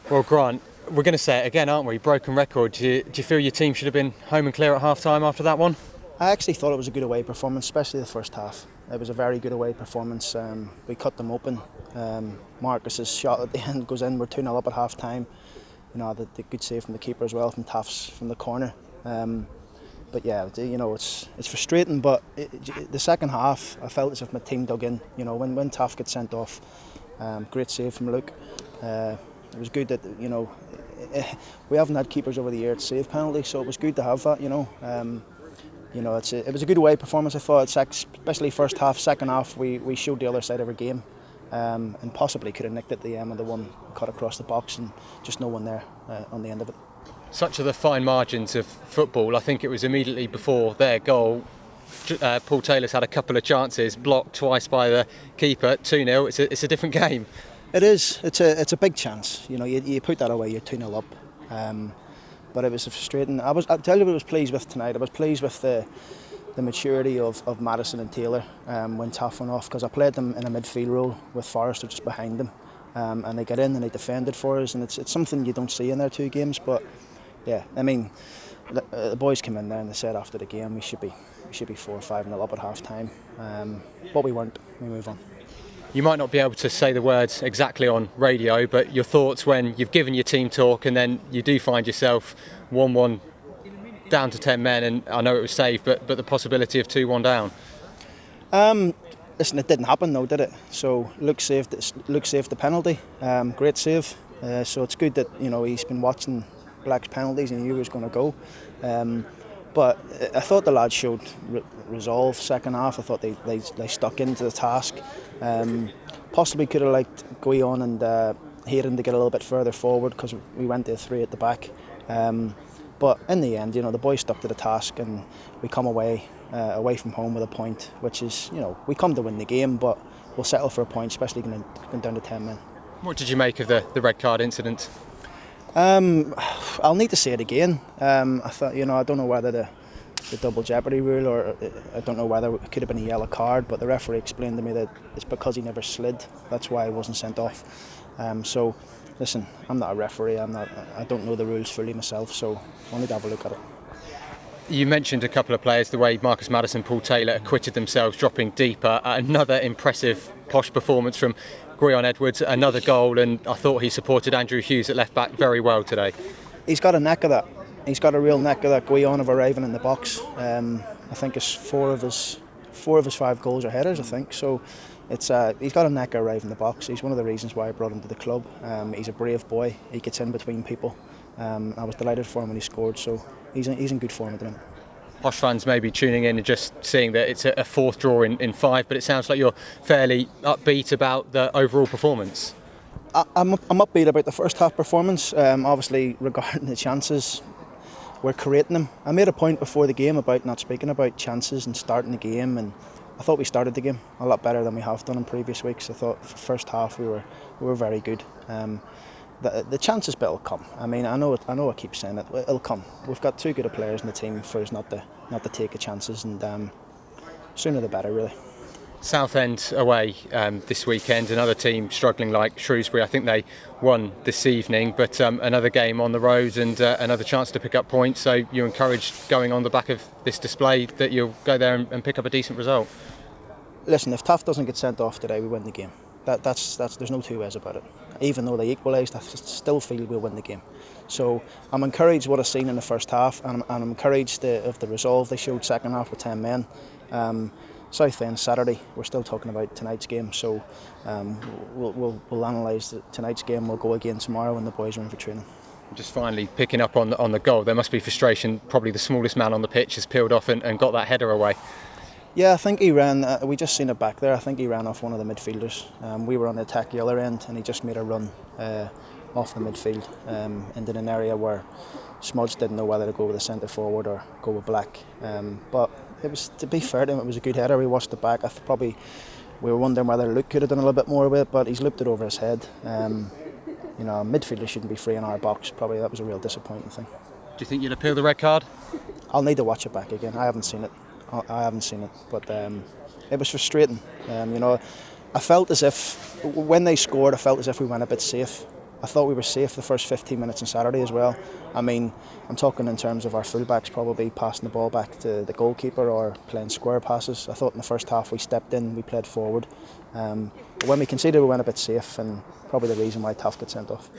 Well, Grant, we're going to say it again, aren't we? Broken record. Do you feel your team should have been home and clear at half-time after that one? I actually thought it was a good away performance, especially the first half. It was a very good away performance. We cut them open. Marcus's shot at the end goes in. We're 2-0 up at half-time. You know, the good save from the keeper as well, from Taft's from the corner. But yeah, you know, it's frustrating. But the second half, I felt as if my team dug in. You know, when Taft gets sent off, great save from Luke. It was good that, you know, we haven't had keepers over the years save penalties, so it was good to have that. You know, it was a good away performance. I thought, especially first half. Second half, we showed the other side of our game, and possibly could have nicked at the end of the one cut across the box, and just no one there on the end of it. Such are the fine margins of football. I think it was immediately before their goal, Paul Taylor's had a couple of chances, blocked twice by the keeper. 2-0. It's a different game. It is. It's a big chance. You know, you put that away, you're 2-0 up. But it was frustrating. I'll tell you what I was pleased with tonight. I was pleased with the maturity of Madison and Taylor when Taft went off, because I played them in a midfield role with Forrester just behind them, and they got in and they defended for us, and it's something you don't see in their two games. But yeah, I mean, the boys came in there and they said after the game we should be 4 or 5-0 up at half time, but we weren't. We move on. You might not be able to say the words exactly on radio, but your thoughts when you've given your team talk and then you do find yourself 1-1 down to 10 men, and I know it was saved, but the possibility of 2-1 down. Listen, it didn't happen though, did it? So Luke saved the penalty. Great save. So it's good that, you know, he's been watching Black's penalties and he knew he was going to go. But I thought the lads showed resolve second half. I thought they stuck into the task. Possibly could have liked Guion and Hayden to get a little bit further forward, because we went to 3 at the back. But in the end, you know, the boys stuck to the task and we come away from home with a point, which is, you know, we come to win the game, but we'll settle for a point, especially going down to 10 men. What did you make of the red card incident? I'll need to say it again. I thought, you know, I don't know whether the double jeopardy rule, or I don't know whether it could have been a yellow card, but the referee explained to me that it's because he never slid. That's why he wasn't sent off. So, listen, I'm not a referee. I don't know the rules fully myself, so I'll need to have a look at it. You mentioned a couple of players, the way Marcus Maddison, Paul Taylor acquitted themselves, dropping deeper. Another impressive Posh performance from Guion Edwards, another goal, and I thought he supported Andrew Hughes at left back very well today. He's got a knack of that. He's got a real knack of that. Guion of arriving in the box. I think it's 4 of his 5 goals are headers, I think. So he's got a knack of arriving in the box. He's one of the reasons why I brought him to the club. He's a brave boy. He gets in between people. I was delighted for him when he scored. So he's in good form at the minute. Posh fans may be tuning in and just seeing that it's a 4th draw in 5, but it sounds like you're fairly upbeat about the overall performance. I'm upbeat about the first half performance. Obviously, regarding the chances, we're creating them. I made a point before the game about not speaking about chances and starting the game, and I thought we started the game a lot better than we have done in previous weeks. I thought for the first half we were very good. The chances bit will come. I mean, I know I keep saying it. It'll come. We've got too good of players in the team for us not to take the chances, and sooner the better, really. Southend away this weekend, another team struggling like Shrewsbury. I think they won this evening, but another game on the road and another chance to pick up points. So you're encouraged, going on the back of this display, that you'll go there and pick up a decent result. Listen, if Taft doesn't get sent off today, we win the game. That's there's no two ways about it. Even though they equalised, I still feel we'll win the game. So I'm encouraged what I've seen in the first half, and I'm encouraged of the resolve they showed second half with 10 men. Southend Saturday, we're still talking about tonight's game, so we'll analyse tonight's game. We'll go again tomorrow when the boys are in for training. Just finally picking up on the goal, there must be frustration. Probably the smallest man on the pitch has peeled off and got that header away. Yeah, I think he ran, we just seen it back there, I think he ran off one of the midfielders. We were on the attack the other end, and he just made a run off the midfield into an area where Smudge didn't know whether to go with the centre forward or go with Black. But it was, to be fair to him, it was a good header. We watched it back. We were wondering whether Luke could have done a little bit more with it, but he's looped it over his head. You know, a midfielder shouldn't be free in our box. Probably that was a real disappointing thing. Do you think you'll appeal the red card? I'll need to watch it back again. I haven't seen it, but it was frustrating. You know, I felt as if when they scored, I felt as if we went a bit safe. I thought we were safe the first 15 minutes on Saturday as well. I mean, I'm talking in terms of our fullbacks probably passing the ball back to the goalkeeper or playing square passes. I thought in the first half we stepped in, we played forward. But when we conceded, we went a bit safe, and probably the reason why Taff got sent off.